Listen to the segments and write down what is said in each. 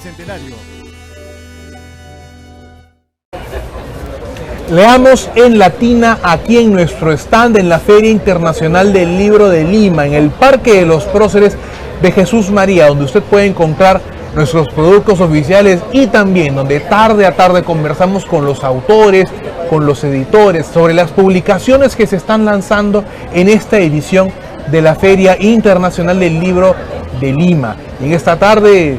Centenario. Leamos en Latina aquí en nuestro stand en la Feria Internacional del Libro de Lima, en el Parque de los Próceres de Jesús María, donde usted puede encontrar nuestros productos oficiales y también donde tarde a tarde conversamos con los autores, con los editores, sobre las publicaciones que se están lanzando en esta edición de la Feria Internacional del Libro de Lima. Y en esta tarde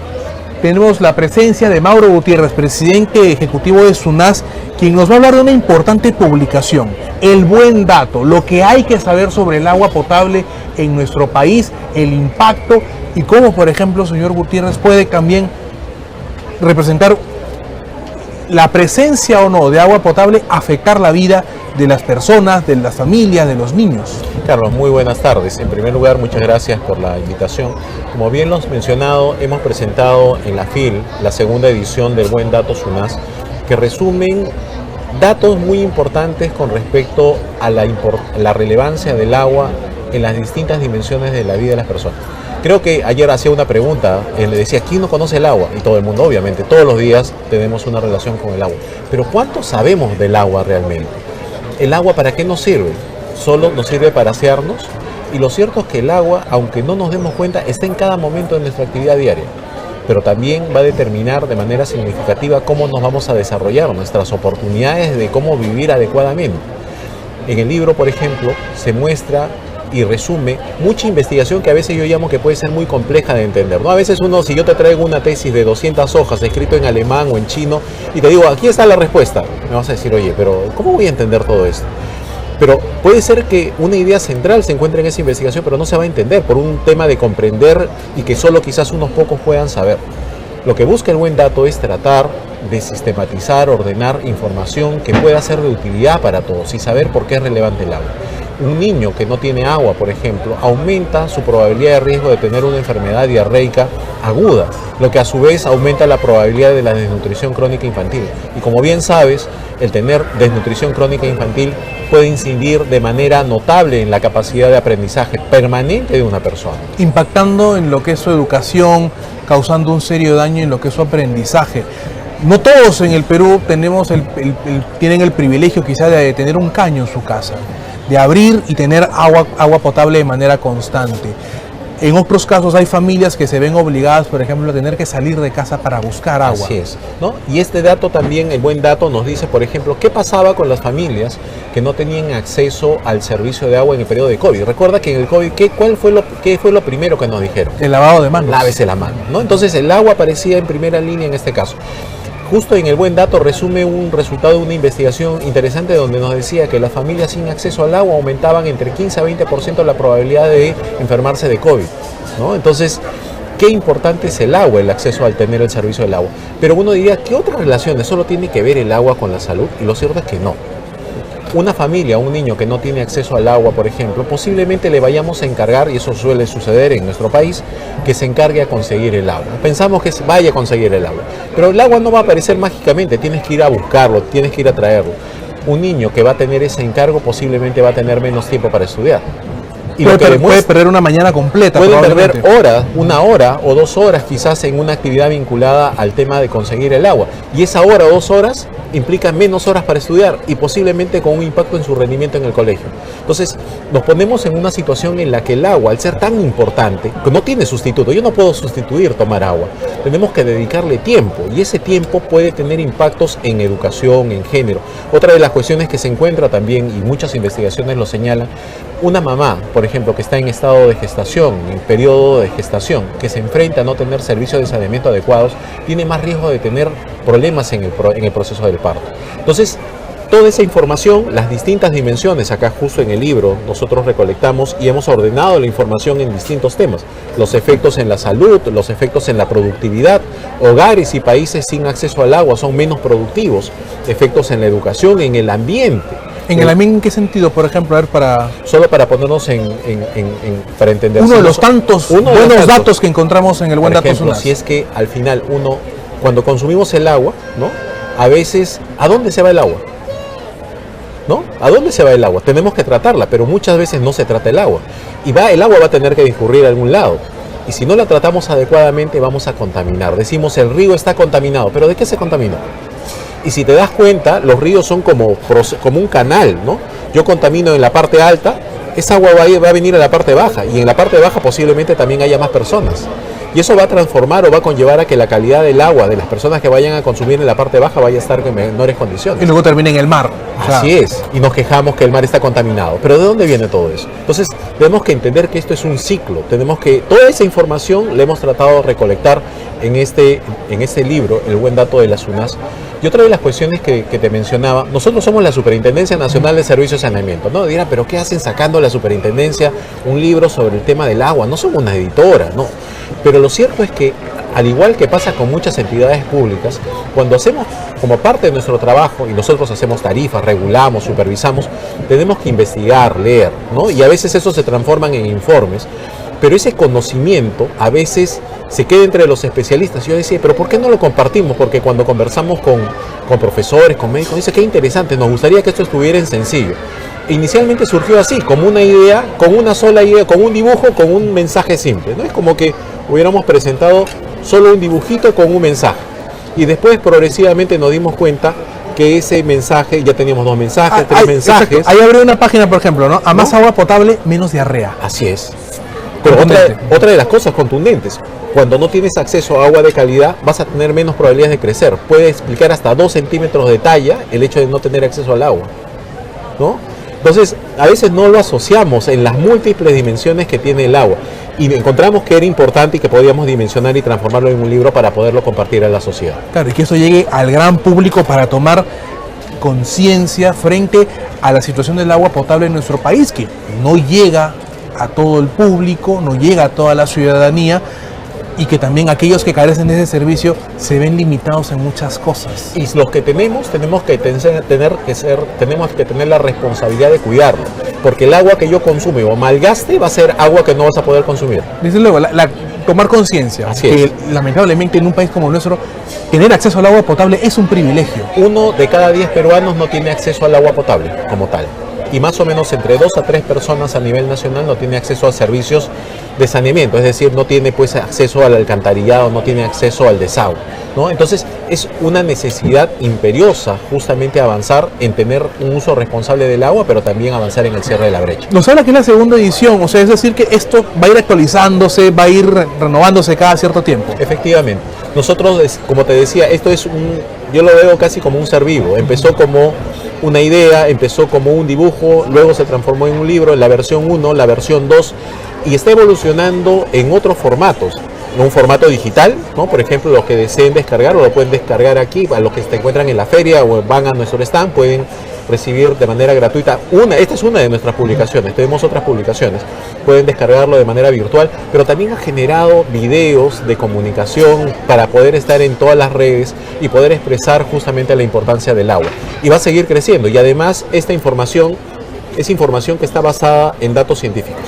tenemos la presencia de Mauro Gutiérrez, presidente ejecutivo de SUNAS, quien nos va a hablar de una importante publicación, El Buen Dato, lo que hay que saber sobre el agua potable en nuestro país, el impacto y cómo, por ejemplo, señor Gutiérrez, puede también representar la presencia o no de agua potable, afectar la vida de las personas, de las familias, de los niños. Carlos, muy buenas tardes. En primer lugar, muchas gracias por la invitación. Como bien lo has mencionado, hemos presentado en la FIL la segunda edición del Buen Dato SUNAS, que resumen datos muy importantes con respecto a la relevancia del agua en las distintas dimensiones de la vida de las personas. Creo que ayer hacía una pregunta, le decía, ¿quién no conoce el agua? Y todo el mundo, obviamente, todos los días tenemos una relación con el agua. Pero ¿cuánto sabemos del agua realmente? ¿El agua para qué nos sirve? Solo nos sirve para asearnos. Y lo cierto es que el agua, aunque no nos demos cuenta, está en cada momento de nuestra actividad diaria. Pero también va a determinar de manera significativa cómo nos vamos a desarrollar, nuestras oportunidades de cómo vivir adecuadamente. En el libro, por ejemplo, se muestra y resume mucha investigación que a veces yo llamo que puede ser muy compleja de entender, ¿no? A veces si yo te traigo una tesis de 200 hojas escrito en alemán o en chino y te digo, aquí está la respuesta, me vas a decir, oye, pero ¿cómo voy a entender todo esto? Pero puede ser que una idea central se encuentre en esa investigación, pero no se va a entender por un tema de comprender y que solo quizás unos pocos puedan saber. Lo que busca el Buen Dato es tratar de sistematizar, ordenar información que pueda ser de utilidad para todos y saber por qué es relevante el agua. Un niño que no tiene agua, por ejemplo, aumenta su probabilidad de riesgo de tener una enfermedad diarreica aguda, lo que a su vez aumenta la probabilidad de la desnutrición crónica infantil. Y como bien sabes, el tener desnutrición crónica infantil puede incidir de manera notable en la capacidad de aprendizaje permanente de una persona. Impactando en lo que es su educación, causando un serio daño en lo que es su aprendizaje. No todos en el Perú tienen el privilegio quizá de tener un caño en su casa, de abrir y tener agua potable de manera constante. En otros casos hay familias que se ven obligadas, por ejemplo, a tener que salir de casa para buscar agua. Así es, ¿no? Y este dato también, el Buen Dato, nos dice, por ejemplo, qué pasaba con las familias que no tenían acceso al servicio de agua en el periodo de COVID. Recuerda que en el COVID, ¿qué fue lo primero que nos dijeron? El lavado de manos. Lávese la mano, ¿no? Entonces el agua aparecía en primera línea en este caso. Justo en el Buen Dato resume un resultado de una investigación interesante donde nos decía que las familias sin acceso al agua aumentaban entre 15 a 20% la probabilidad de enfermarse de COVID, ¿no? Entonces, qué importante es el agua, el acceso al tener el servicio del agua. Pero uno diría, ¿qué otras relaciones? ¿Solo tiene que ver el agua con la salud? Y lo cierto es que no. Una familia, un niño que no tiene acceso al agua, por ejemplo, posiblemente le vayamos a encargar, y eso suele suceder en nuestro país, que se encargue a conseguir el agua. Pensamos que vaya a conseguir el agua, pero el agua no va a aparecer mágicamente, tienes que ir a buscarlo, tienes que ir a traerlo. Un niño que va a tener ese encargo posiblemente va a tener menos tiempo para estudiar. Y puede perder una mañana completa. Puede perder horas, 1 hora o 2 horas quizás en una actividad vinculada al tema de conseguir el agua. Y esa hora o 2 horas implica menos horas para estudiar y posiblemente con un impacto en su rendimiento en el colegio. Entonces nos ponemos en una situación en la que el agua, al ser tan importante, que no tiene sustituto, yo no puedo sustituir tomar agua, tenemos que dedicarle tiempo y ese tiempo puede tener impactos en educación, en género. Otra de las cuestiones que se encuentra también, y muchas investigaciones lo señalan, una mamá, por ejemplo, que está en estado de gestación, en periodo de gestación, que se enfrenta a no tener servicios de saneamiento adecuados, tiene más riesgo de tener problemas en el proceso del parto. Entonces, toda esa información, las distintas dimensiones, acá justo en el libro nosotros recolectamos y hemos ordenado la información en distintos temas. Los efectos en la salud, los efectos en la productividad, hogares y países sin acceso al agua son menos productivos, efectos en la educación, en el ambiente. ¿En el ambiente en qué sentido, por ejemplo? A ver, Solo para ponernos para entender. Uno de los tantos buenos datos que encontramos en el Buen Dato SUNAS. Si es que al final cuando consumimos el agua, ¿no? A veces, ¿a dónde se va el agua? ¿No? ¿A dónde se va el agua? Tenemos que tratarla, pero muchas veces no se trata el agua. El agua va a tener que discurrir a algún lado. Y si no la tratamos adecuadamente, vamos a contaminar. Decimos, el río está contaminado, pero ¿de qué se contaminó? Y si te das cuenta, los ríos son como un canal, ¿no? Yo contamino en la parte alta, esa agua va a venir a la parte baja, y en la parte baja posiblemente también haya más personas. Y eso va a transformar o va a conllevar a que la calidad del agua de las personas que vayan a consumir en la parte baja vaya a estar en menores condiciones. Y luego termina en el mar. Así es, y nos quejamos que el mar está contaminado. Pero ¿de dónde viene todo eso? Entonces, tenemos que entender que esto es un ciclo. Tenemos que, toda esa información la hemos tratado de recolectar en este libro, El Buen Dato de la SUNAS. Y otra de las cuestiones que te mencionaba, nosotros somos la Superintendencia Nacional de Servicios de Saneamiento, ¿no? Dirán, ¿pero qué hacen sacando la Superintendencia un libro sobre el tema del agua? No somos una editora, ¿no? Pero lo cierto es que, al igual que pasa con muchas entidades públicas, cuando hacemos como parte de nuestro trabajo, y nosotros hacemos tarifas, regulamos, supervisamos, tenemos que investigar, leer, ¿no? Y a veces eso se transforman en informes, pero ese conocimiento a veces se queda entre los especialistas. Yo decía, pero ¿por qué no lo compartimos? Porque cuando conversamos con profesores, con médicos, dice, qué interesante, nos gustaría que esto estuviera en sencillo. Inicialmente surgió así, como una idea, con una sola idea, con un dibujo, con un mensaje simple, ¿no? Es como que hubiéramos presentado solo un dibujito con un mensaje. Y después progresivamente nos dimos cuenta que ese mensaje, ya teníamos 2 mensajes, 3 mensajes. Exacto. Ahí abrió una página, por ejemplo, ¿no? A más agua potable, menos diarrea. Así es. Pero otra de las cosas contundentes, cuando no tienes acceso a agua de calidad, vas a tener menos probabilidades de crecer. Puede explicar hasta 2 centímetros de talla el hecho de no tener acceso al agua, ¿no? Entonces, a veces no lo asociamos en las múltiples dimensiones que tiene el agua. Y encontramos que era importante y que podíamos dimensionar y transformarlo en un libro para poderlo compartir a la sociedad. Claro, y que eso llegue al gran público para tomar conciencia frente a la situación del agua potable en nuestro país, que no llega a todo el público, no llega a toda la ciudadanía, y que también aquellos que carecen de ese servicio se ven limitados en muchas cosas. Y los que tenemos que tener la responsabilidad de cuidarlo, porque el agua que yo consume o malgaste va a ser agua que no vas a poder consumir. Desde luego, tomar conciencia que lamentablemente en un país como el nuestro, tener acceso al agua potable es un privilegio. 1 de cada 10 peruanos no tiene acceso al agua potable como tal. Y más o menos entre 2 a 3 personas a nivel nacional no tiene acceso a servicios de saneamiento, es decir, no tiene pues acceso al alcantarillado, no tiene acceso al desagüe, ¿no? Entonces es una necesidad imperiosa justamente avanzar en tener un uso responsable del agua, pero también avanzar en el cierre de la brecha. Nos habla que es la segunda edición, o sea, es decir que esto va a ir actualizándose, va a ir renovándose cada cierto tiempo. Efectivamente. Nosotros, como te decía, esto es yo lo veo casi como un ser vivo. Empezó como una idea, empezó como un dibujo, luego se transformó en un libro, en la versión 1, la versión 2, y está evolucionando en otros formatos. En un formato digital, ¿no? Por ejemplo, los que deseen descargarlo lo pueden descargar aquí, a los que se encuentran en la feria o van a nuestro stand pueden recibir de manera gratuita. Esta es una de nuestras publicaciones, tenemos otras publicaciones, pueden descargarlo de manera virtual, pero también ha generado videos de comunicación para poder estar en todas las redes y poder expresar justamente la importancia del agua. Y va a seguir creciendo, y además esta información es información que está basada en datos científicos,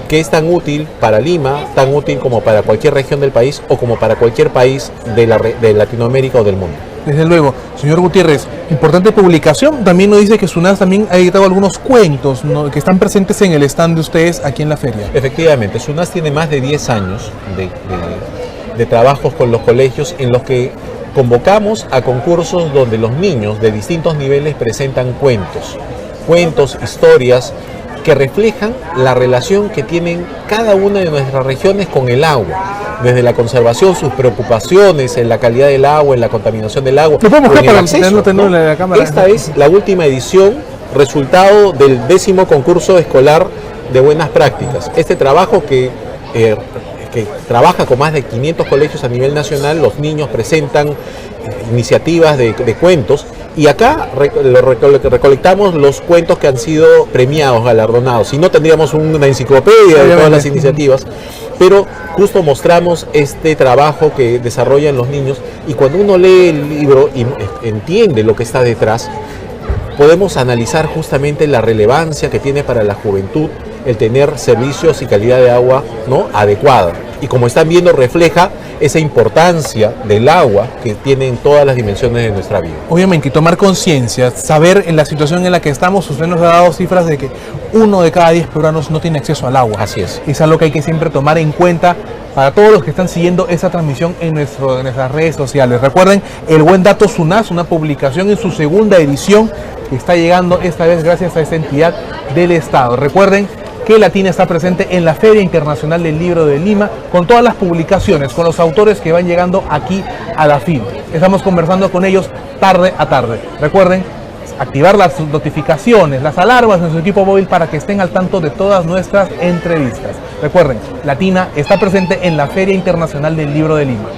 que es tan útil para Lima, tan útil como para cualquier región del país o como para cualquier país de Latinoamérica o del mundo. Desde luego, señor Gutiérrez, importante publicación. También nos dice que SUNAS también ha editado algunos cuentos, ¿no?, que están presentes en el stand de ustedes aquí en la feria. Efectivamente, SUNAS tiene más de 10 años de trabajos con los colegios en los que convocamos a concursos donde los niños de distintos niveles presentan cuentos, historias que reflejan la relación que tienen cada una de nuestras regiones con el agua, desde la conservación, sus preocupaciones en la calidad del agua, en la contaminación del agua. Lo podemos buscar para tenerlo en la cámara. Esta es la última edición, resultado del 10º concurso escolar de buenas prácticas. Este trabajo que trabaja con más de 500 colegios a nivel nacional, los niños presentan iniciativas de cuentos, y acá recolectamos los cuentos que han sido premiados, galardonados. Si no, tendríamos una enciclopedia de todas las iniciativas, pero justo mostramos este trabajo que desarrollan los niños, y cuando uno lee el libro y entiende lo que está detrás, podemos analizar justamente la relevancia que tiene para la juventud el tener servicios y calidad de agua, ¿no?, adecuada. Y como están viendo, refleja esa importancia del agua que tiene en todas las dimensiones de nuestra vida. Obviamente, y tomar conciencia, saber en la situación en la que estamos. Usted nos ha dado cifras de que 1 de cada 10 peruanos no tiene acceso al agua. Así es. Es algo que hay que siempre tomar en cuenta para todos los que están siguiendo esta transmisión en nuestras redes sociales. Recuerden, el Buen Dato SUNAS, una publicación en su segunda edición que está llegando esta vez gracias a esta entidad del Estado. Recuerden que Latina está presente en la Feria Internacional del Libro de Lima con todas las publicaciones, con los autores que van llegando aquí a la FIL. Estamos conversando con ellos tarde a tarde. Recuerden activar las notificaciones, las alarmas en su equipo móvil para que estén al tanto de todas nuestras entrevistas. Recuerden, Latina está presente en la Feria Internacional del Libro de Lima.